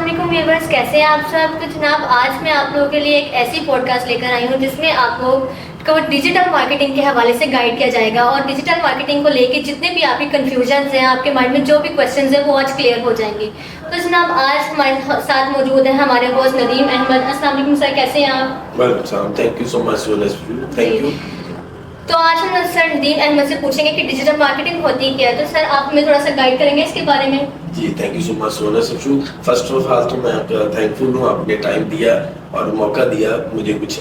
السلام علیکم ویورز، کیسے ہیں آپ سب؟ تو جناب آج میں آپ لوگوں کے لیے ایک ایسی پوڈ کاسٹ لے کر آئی ہوں جس میں آپ لوگ کو ڈیجیٹل مارکیٹنگ کے حوالے سے گائیڈ کیا جائے گا، اور ڈیجیٹل مارکیٹنگ کو لے کے جتنے بھی آپ کی کنفیوژنز ہیں، آپ کے مائنڈ میں جو بھی کویشچنز ہیں، وہ آج کلیئر ہو جائیں گے. تو جناب آج ہمارے ساتھ موجود ہیں ہمارے ہوسٹ ندیم احمد. السلام علیکم سر، کیسے ہیں آپ؟ ویلکم السلام، thank you so much. Thank you. تو آج ہم سر ندیم احمد سے پوچھیں گے کہ ڈیجیٹل مارکیٹنگ ہوتی کیا ہے. تو سر آپ ہمیں تھوڑا سا گائیڈ کریں گے اس کے بارے میں؟ جی تھینک یو سو مچ سونا سفشو. فرسٹ آف آل تو میں آپ کا تھینک فل ہوں، آپ نے ٹائم دیا اور موقع دیا مجھے کچھ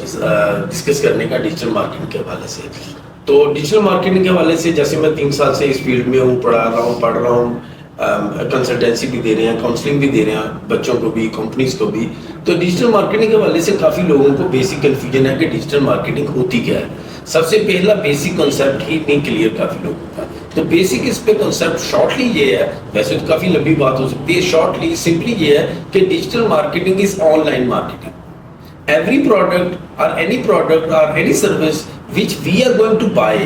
ڈسکس کرنے کا ڈیجیٹل مارکیٹنگ کے حوالے سے. تو ڈیجیٹل مارکیٹنگ کے حوالے سے جیسے میں 3 سال سے اس فیلڈ میں ہوں، پڑھ رہا ہوں، کنسلٹینسی بھی دے رہے ہیں، کاؤنسلنگ بھی دے رہے ہیں بچوں کو بھی، کمپنیز کو بھی. تو ڈیجیٹل مارکیٹنگ کے حوالے سے کافی لوگوں کو بیسک کنفیوژن ہے کہ ڈیجیٹل مارکیٹنگ ہوتی کیا ہے. سب سے پہلا بیسک کنسیپٹ ہی نہیں کلیئر کافی لوگوں کا. تو بیسک اس پہ کنسیپٹ شارٹلی یہ ہے، ویسے تو کافی لمبی بات ہو سکتی ہے، شارٹلی سمپلی یہ ہے کہ digital marketing is on line marketing. Every product or any service which we are going to buy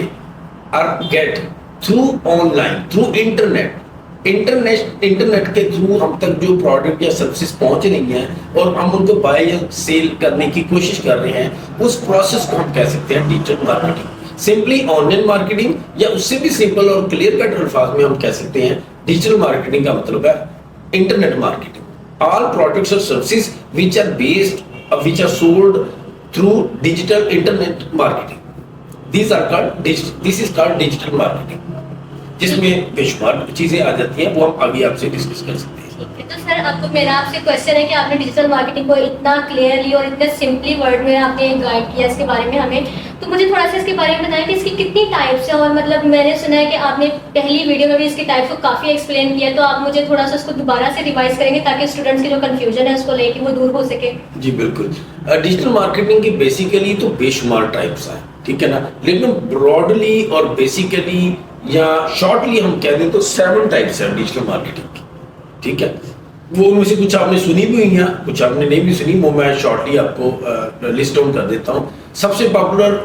or get through online, through internet کے تھرو ہم تک جو پروڈکٹ یا سروسز پہنچ رہی ہیں اور ہم ان کو بائی یا سیل کرنے کی کوشش کر رہے ہیں، اس پروسیس کو ہم کہہ سکتے ہیں digital marketing. Simply on line marketing یا اس سے بھی سمپل اور کلیئر کٹ الفاظ میں ہم کہہ سکتے ہیں ڈیجیٹل مارکیٹنگ کا مطلب ہے انٹرنیٹ مارکیٹنگ. آل پروڈکٹس اور services which are based which are sold through digital internet marketing. This is called digital marketing. جس میں بے شمار چیزیں آ جاتی ہیں، وہ ہم آگے آپ سے ڈسکس کر سکتے ہیں. تو سر میرا آپ سے کوشچن ہے کہ آپ نے ڈیجیٹل مارکیٹنگ کو اتنا کلیئرلی اور اتنے سمپلی ورڈ میں آپ نے گائیڈ کیا اس کے بارے میں ہمیں، تو مجھے تھوڑا سا اس کے بارے میں بتائیں کہ اس کی کتنی ٹائپس ہیں. اور مطلب میں نے سنا ہے کہ آپ نے پہلی ویڈیو میں بھی اس کی ٹائپس کو کافی ایکسپلین کیا، تو آپ مجھے تھوڑا سا اس کو دوبارہ سے ریوائز کریں گے تاکہ اسٹوڈنٹس کی جو کنفیوژن ہے اس کو لے کے وہ دور ہو سکے؟ جی بالکل. ڈیجیٹل مارکیٹنگ کی بیسیکلی تو بے شمار ٹائپس ہیں، ٹھیک ہے نا، لیکن براڈلی اور بیسیکلی یا شارٹلی ہم کہہ دیں تو 7 ٹائپس ہیں ڈیجیٹل مارکیٹنگ کی، ٹھیک ہے. وہ میں سے کچھ آپ نے سنی بھی ہوئی ہیں، کچھ آپ نے نہیں بھی سنی، وہ میں شارٹلی آپ کو لسٹ ڈاؤن کر دیتا ہوں. سب سے پاپولر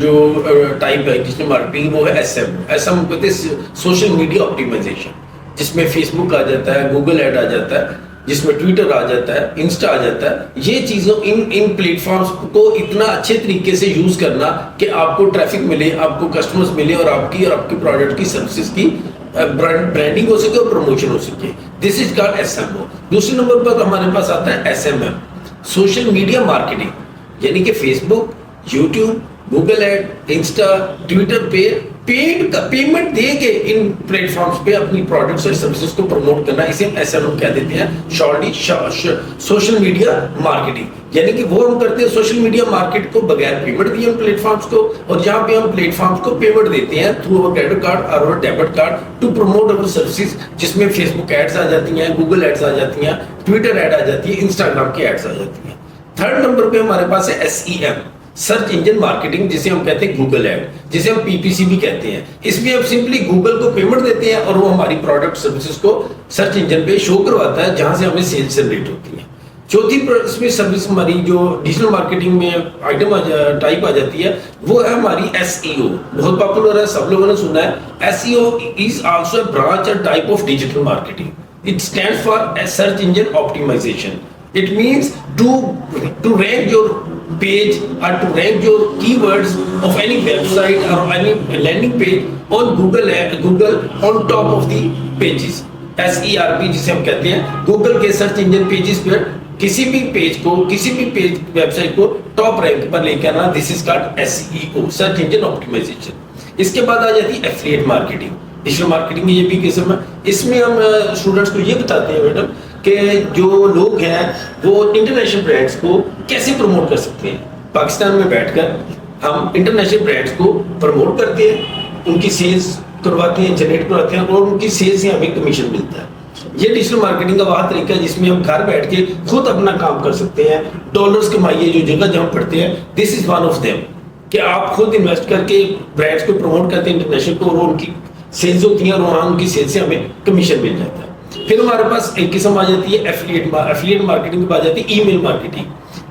جو ٹائپ ہے ڈیجیٹل مارکیٹنگ وہ ہے ایس ایم کہتے ہیں سوشل میڈیا آپٹیمائزیشن، جس میں فیس بک آ جاتا ہے، گوگل ایڈ آ جاتا ہے، جس میں ٹویٹر آ جاتا ہے، انسٹا آ جاتا ہے. یہ چیزوں ان پلیٹ فارمز کو اتنا اچھے طریقے سے یوز کرنا کہ آپ کو ٹریفک ملے، آپ کو کسٹمرز ملے، اور آپ کے پروڈکٹ کی سروسز کی برانڈنگ ہو سکے اور پروموشن ہو سکے. This is called S M O. دوسرے نمبر پر ہمارے پاس آتا ہے S M M, social media marketing, یعنی کہ Facebook, YouTube, Google ad, Insta, Twitter پہ پیمنٹ دے کے ان پلیٹ فارمز پہ اپنی پروڈکٹس اور سروسز کو پروموٹ کرنا، اسے ہم ایس ایم ایم کہہ دیتے ہیں شارٹلی سوشل میڈیا مارکیٹنگ. یعنی کہ وہ ہم کرتے ہیں سوشل میڈیا مارکیٹ کو بغیر پیمنٹ دیے ہم پلیٹ فارمز کو، اور جہاں پہ ہم پلیٹ فارمز کو پیمنٹ دیتے ہیں تھرو اوور کریڈٹ کارڈ اور debit card to promote our services, جس میں فیس بک ایڈس آ جاتی ہیں، گوگل ایڈس آ جاتی ہیں، ٹویٹر ایڈ آ جاتی ہے، انسٹاگرام کی ایڈس آ جاتی ہیں. 3rd نمبر پہ ہمارے پاس ہے S E M, search engine marketing, جسے ہم کہتے ہیں گوگل ایڈ، جسے ہم پی پی سی بھی کہتے ہیں. اس میں ہم سمپلی گوگل کو پیمنٹ دیتے ہیں اور وہ ہماری پروڈکٹ سروسز کو سرچ انجن پہ شو کرواتا ہے، جہاں سے ہمیں سیلز جنریٹ ہوتی ہیں. چوتھی اس میں سروس ہماری جو ڈیجیٹل مارکیٹنگ میں آئٹم ٹائپ آ جاتی ہے وہ ہے ہماری ایس ای او. بہت پاپولر ہے، سب لوگوں نے سنا ہے. S E O is also a branch اور type of digital marketing. It stands for search engine optimization. It means to rank your page or to rank your keywords of any website or any landing page on Google on top of the pages. SERP جسے ہم کہتے ہیں Google کے search engine pages پہ کسی بھی page کو، کسی بھی پیج ویب سائٹ کو ٹاپ رینک پر لے کے آنا. This is called SEO، search engine optimisation. اس کے بعد آ جاتی ہے ایفیلیٹ مارکیٹنگ. ڈیجیٹل مارکیٹنگ کی یہ بھی قسم ہے. اس میں ہم اسٹوڈنٹس کو یہ بتاتے ہیں میڈم کہ جو لوگ ہیں وہ انٹرنیشنل برانڈس کو کیسے پروموٹ کر سکتے ہیں. پاکستان میں بیٹھ کر ہم انٹرنیشنل برانڈس کو پروموٹ کرتے ہیں، ان کی سیلز کرواتے ہیں، جنریٹ کرواتے ہیں، اور ان کی سیلز سے ہمیں کمیشن ملتا ہے. یہ ڈیجیٹل مارکیٹنگ کا وہ طریقہ ہے جس میں ہم گھر بیٹھ کے خود اپنا کام کر سکتے ہیں. ڈالرز کمائیے جو جگہ جہاں پڑھتے ہیں، دس از ون آف دیم، کہ آپ خود انویسٹ کر کے برانڈس کو پروموٹ کرتے ہیں انٹرنیشنل کو، اور ان کی سیلز ہوتی ہیں اور وہاں ان کی سیلز سے ہمیں کمیشن مل جاتا ہے. پھر ہمارے پاس ایک قسم آ جاتی ہے ایفیلیٹ مارکیٹنگ کے. آ جاتی ہے ای میل مارکیٹنگ.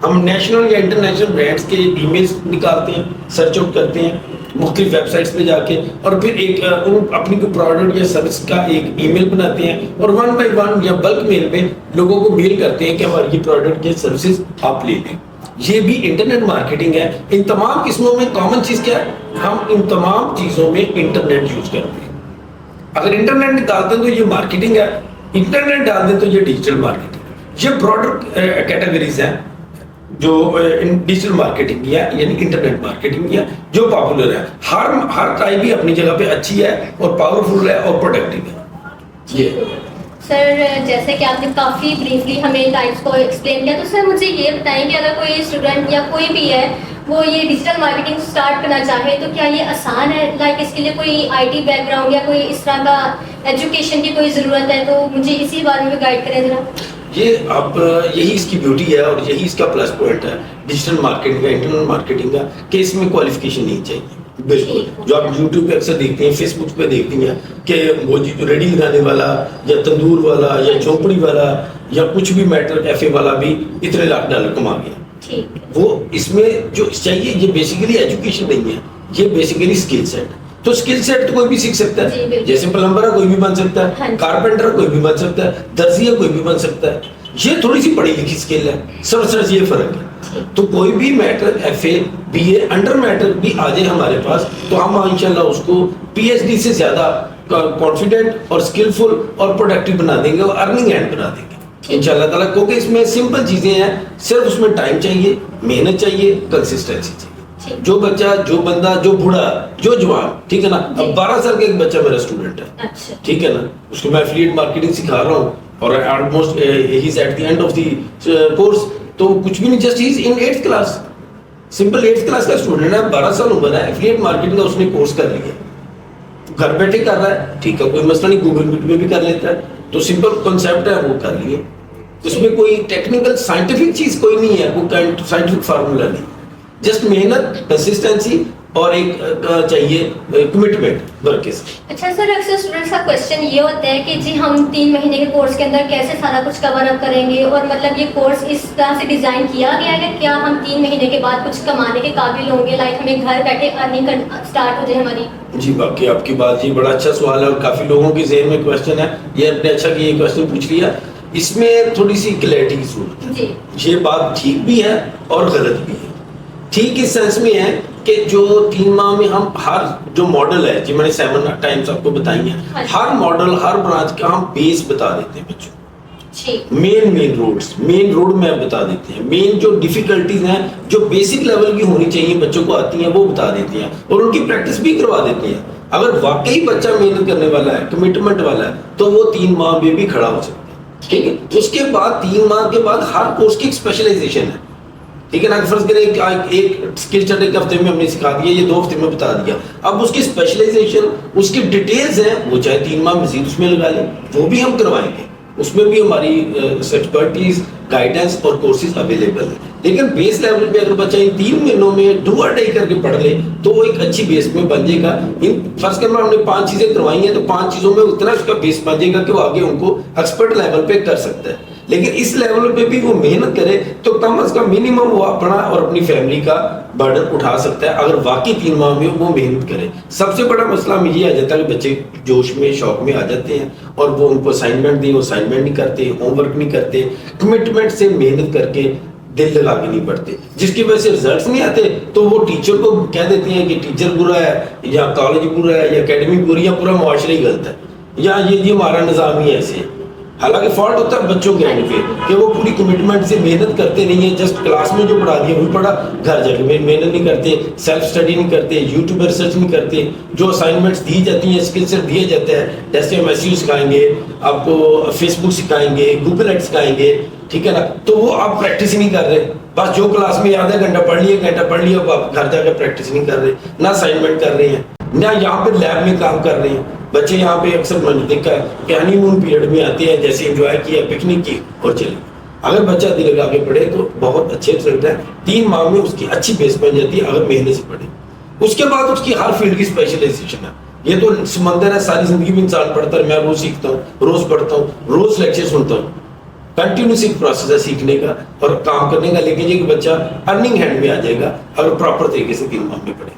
ہم نیشنل یا انٹرنیشنل برانڈس کے ای میلز نکالتے ہیں، سرچ آؤٹ کرتے ہیں، مختلف ویب سائٹس پہ جا کے, اور پھر ایک اپنی کوئی پروڈکٹ یا سروس کا ایک ای میل بناتے ہیں اور 1 by 1 یا بلک میل میں لوگوں کو میل کرتے ہیں کہ ہماری یہ پروڈکٹ یا سروسز آپ لے لیں. یہ بھی انٹرنیٹ مارکیٹنگ ہے. ان تمام قسموں میں کامن چیز کیا ہے, ہم ان تمام چیزوں میں انٹرنیٹ یوز کرتے ہیں. اگر انٹرنیٹ ڈال دیں تو یہ مارکیٹنگ ہے, انٹرنیٹ ڈال دیں تو یہ ڈیجیٹل مارکیٹنگ ہے. یہ براڈر کیٹیگریز ہیں جو ڈیجیٹل مارکیٹنگ کی ہے, یعنی انٹرنیٹ مارکیٹنگ کی ہے, جو پاپولر ہے. ہر ٹائپ بھی اپنی جگہ پہ اچھی ہے اور پاورفل ہے اور پروڈکٹیو ہے. یہ سر جیسے کہ آپ نے کافی بریفلی ہمیں ٹائپس کو ایکسپلین کیا, تو سر مجھے یہ بتائیں کہ اگر کوئی اسٹوڈنٹ یا کوئی بھی ہے وہ یہ ڈیجیٹل مارکیٹنگ اسٹارٹ کرنا چاہے تو کیا یہ آسان ہے؟ لائک اس کے لیے کوئی IT بیک گراؤنڈ یا کوئی اس طرح کا ایجوکیشن کی کوئی ضرورت ہے؟ تو مجھے اسی بارے میں گائڈ کریں ذرا. یہ اب یہی اس کی بیوٹی ہے اور یہی اس کا پلس پوائنٹ ہے ڈیجیٹل مارکیٹنگ کا, انٹرنیٹ مارکیٹنگ کا, کہ اس میں کوالیفیکیشن نہیں چاہیے. بالکل جو آپ یوٹیوب پہ اکثر دیکھتے ہیں, فیس بک پہ دیکھتی ہیں کہ وہ ریڈی لگانے والا یا تندور والا یا جھونپڑی والا یا کچھ بھی میٹر کیفے والا بھی اتنے $1,00,000 کما گیا. وہ اس میں جو چاہیے یہ بیسیکلی ایجوکیشن نہیں ہے, یہ بیسیکلی اسکل سیٹ. تو اسکل سیٹ تو کوئی بھی سیکھ سکتا ہے, جیسے پلمبر ہے کوئی بھی بن سکتا ہے, کارپینٹر ہے کوئی بھی بن سکتا ہے, درزی ہے کوئی بھی بن سکتا ہے. یہ تھوڑی سی پڑھی لکھی اسکل ہے, سر یہ فرق ہے. تو کوئی بھی matter FA BA under matter بھی آ جائے ہمارے پاس تو ہم انشاءاللہ اس کو PhD سے زیادہ کانفیڈنٹ اور اسکلفل اور پروڈکٹیو بنا دیں گے اور ارننگ اینڈ بنا دیں گے انشاءاللہ تعالیٰ. کیونکہ اس میں سمپل چیزیں ہیں, صرف اس میں ٹائم چاہیے, محنت چاہیے, کنسسٹنسی چاہیے. جو بچہ, جو بندہ, جو بوڑھا, جو جوان, ٹھیک ہے نا, اب 12 سال کا ایک بچہ میرا اسٹوڈنٹ ہے, ٹھیک ہے نا, اس کو میں ایفیلیٹ مارکیٹنگ سکھا رہا ہوں اور almost he is at the end of the course. تو کچھ بھی نہیں, just he is in 8th class, simple 8th class کا اسٹوڈنٹ ہے, 12 سال عمر ہے, ایفیلیٹ مارکیٹنگ کا اس نے کورس کر لیا, گھر بیٹھے کر رہا ہے, ٹھیک ہے, کوئی مسئلہ نہیں, گوگل میٹ میں بھی کر لیتا ہے. تو سمپل کنسیپٹ ہے, وہ کر لیے. اس میں کوئی ٹیکنیکل سائنٹیفک چیز کوئی نہیں ہے, کوئی سائنٹیفک فارمولا نہیں, جسٹ محنت, کنسسٹنسی اور ایک چاہیے کمٹمنٹ ورک کے ساتھ. اچھا سر, اکثر اسٹوڈنٹس کا کوشچن یہ ہوتا ہے کہ جی ہم 3 مہینے کے کورس کے اندر کیسے سارا کچھ کور اپ کریں گے, اور مطلب یہ کورس اس طرح سے ڈیزائن کیا گیا ہے کہ کیا ہم 3 مہینے کے بعد کچھ کمانے کے قابل ہوں گے, لائک ہمیں گھر بیٹھے ارننگ اسٹارٹ ہو جائے ہماری؟ جی باقی آپ کی بات یہ بڑا اچھا سوال ہے اور کافی لوگوں کے ذہن میں کوشچن ہے, یہ اپنے اچھا کہ یہ کوشچن پوچھ لیا. اس میں تھوڑی سی کلیئرٹی کی ضرورت ہے. یہ بات ٹھیک بھی ہے اور غلط بھی ہے. ٹھیک اس سینس میں ہے کہ جو 3 ماہ میں ہم ہر جو ماڈل ہے, جو میں نے 7 ٹائمز آپ کو بتائی ہیں, ہر ماڈل, ہر برانچ کا ہم بیس بتا دیتے ہیں بچوں کو. مین روڈ میپ بتا دیتے ہیں, مین جو ڈیفیکلٹیز ہیں جو بیسک لیول کی ہونی چاہیے بچوں کو آتی ہیں وہ بتا دیتے ہیں اور ان کی پریکٹس بھی کروا دیتے ہیں. اگر واقعی بچہ محنت کرنے والا ہے, کمٹمنٹ والا ہے, تو وہ 3 ماہ میں بھی کھڑا ہو سکتا ہے. ٹھیک ہے, اس کے بعد 3 ماہ کے بعد ہر کورس کی ایک اسپیشلائزیشن ہے. ٹھیک ہے نا, فرض کریں ایک اسکل سیٹ ایک ہفتے میں ہم نے سکھا دیا, یہ 2 ہفتے میں بتا دیا. اب اس کی اسپیشلائزیشن, اس کی ڈیٹیلز ہیں, وہ چاہے 3 ماہ مزید اس میں لگا لیں, وہ بھی ہم کروائیں گے. اس میں بھی ہماری ایکسپرٹیز, گائیڈنس اور کورسز اویلیبل ہیں. لیکن بیس لیول پہ اگر بچہ ان 3 مہینوں میں ڈو اور ڈائی کر کے پڑھ لے تو وہ ایک اچھی بیس میں بن جائے گا. فرض کرنا ہم نے 5 چیزیں کروائی ہیں تو 5 چیزوں میں اتنا اس کا بیس بن جائے گا کہ وہ آگے ان کو ایکسپرٹ لیول پہ کر سکتا ہے. لیکن اس لیول پہ بھی وہ محنت کرے تو کم از کم منیمم وہ اپنا اور اپنی فیملی کا برڈن اٹھا سکتا ہے اگر واقعی 3 ماہ میں وہ محنت کرے. سب سے بڑا مسئلہ ہمیں یہ آ جاتا ہے کہ بچے جوش میں, شوق میں آ جاتے ہیں اور وہ ان کو اسائنمنٹ دیں, وہ اسائنمنٹ نہیں کرتے, ہوم ورک نہیں کرتے, کمٹمنٹ سے محنت کر کے دل لگا کے نہیں پڑھتے, جس کی وجہ سے ریزلٹس نہیں آتے. تو وہ ٹیچر کو کہہ دیتے ہیں کہ ٹیچر برا ہے یا کالج برا ہے یا اکیڈمی بری ہے, پورا معاشرہ ہی غلط ہے یا یہ ہمارا نظام ہی ایسے ہے. حالانکہ فالٹ ہوتا ہے بچوں کے اینڈ پہ کہ وہ پوری کمٹمنٹ سے محنت کرتے نہیں ہیں, جسٹ کلاس میں جو پڑھا دیا وہی پڑھا, گھر جا کے محنت نہیں کرتے, سیلف اسٹڈی نہیں کرتے, یوٹیوب ریسرچ نہیں کرتے. جو اسائنمنٹس دی جاتی ہیں, اسکل سیٹ دیا جاتا ہے, جیسے ہم ایس سکھائیں گے آپ کو, فیس بک سکھائیں گے, گوگل ایڈ سکھائیں گے, ٹھیک ہے نا, تو وہ آپ پریکٹس ہی نہیں کر رہے. بس جو کلاس میں آدھا گھنٹہ پڑھ لیا, اب آپ گھر جا کے پریکٹس نہیں کر رہے, نہ اسائنمنٹ کر رہے ہیں, نہ یہاں پہ لیب میں کام کر رہے ہیں. بچے یہاں پہ اکثر میں نے دیکھا ہے کہ ہنی مون پیریڈ میں آتے ہیں, جیسے انجوائے کیا, پکنک کی اور چلے. اگر بچہ دل لگا کے پڑھے تو بہت اچھے رزلٹ ہے. 3 ماہ میں اس کی اچھی بیس بن جاتی ہے اگر محنت سے پڑھے. اس کے بعد اس کی ہر فیلڈ کی اسپیشلائزیشن ہے. یہ تو سمندر ہے, ساری زندگی میں انسان پڑھتا ہے. میں روز سیکھتا ہوں, روز پڑھتا ہوں, روز لیکچر سنتا ہوں. کنٹینیوس ایک پروسیس ہے سیکھنے کا اور کام کرنے کا. لیکن یہ کہ بچہ ارننگ ہینڈ میں آ جائے گا اگر پراپر طریقے سے 3 ماہ میں پڑھے.